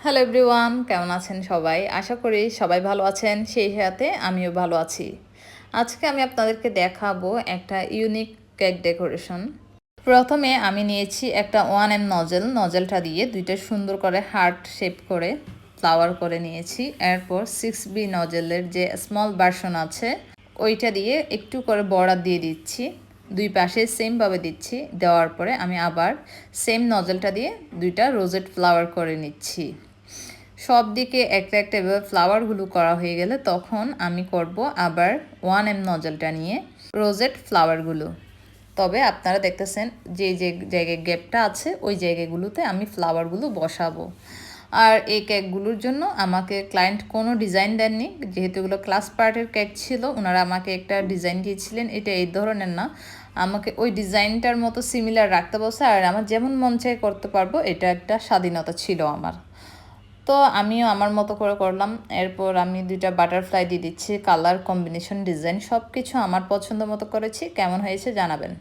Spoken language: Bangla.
হ্যালো এভরিওয়ান, কেমন আছেন সবাই? আশা করি সবাই ভালো আছেন, সেই সাথে আমিও ভালো আছি। আজকে আমি আপনাদেরকে দেখাবো একটা ইউনিক কেক ডেকোরেশন। প্রথমে আমি নিয়েছি একটা 1M নজেলটা দিয়ে দুইটা সুন্দর করে হার্ট শেপ করে ফ্লাওয়ার করে নিয়েছি। এরপর 6B নজেলের যে স্মল ভার্সন আছে ওইটা দিয়ে একটু করে বর্ডার দিয়ে দিচ্ছি, দুই পাশে সেমভাবে দিচ্ছি। দেওয়ার পরে আমি আবার সেম নজেলটা দিয়ে দুইটা রোজেট ফ্লাওয়ার করে নিচ্ছি। সব দিকে একটা একটা এভাবে ফ্লাওয়ারগুলো করা হয়ে গেলে তখন আমি করব আবার 1M নজলটা নিয়ে রোজেট ফ্লাওয়ারগুলো। তবে আপনারা দেখতেছেন যে যে জায়গায় গ্যাপটা আছে ওই জায়গাগুলোতে আমি ফ্লাওয়ারগুলো বসাবো। আর এই কেকগুলোর জন্য আমাকে ক্লায়েন্ট কোনো ডিজাইন দেননি, যেহেতু এগুলো ক্লাস পার্টের কেক ছিল। ওনারা আমাকে একটা ডিজাইন দিয়েছিলেন, এটা এই ধরনের না, আমাকে ওই ডিজাইনটার মতো সিমিলার রাখতে বলছে। আর আমার যেমন মন চাই করতে পারবো, এটা একটা স্বাধীনতা ছিল আমার। তো আমিও আমার মতো করে করলাম। এরপর আমি দুইটা বাটারফ্লাই দিয়ে দিচ্ছি, কালার কম্বিনেশন ডিজাইন সব কিছু আমার পছন্দ মতো করেছি। কেমন হয়েছে জানাবেন।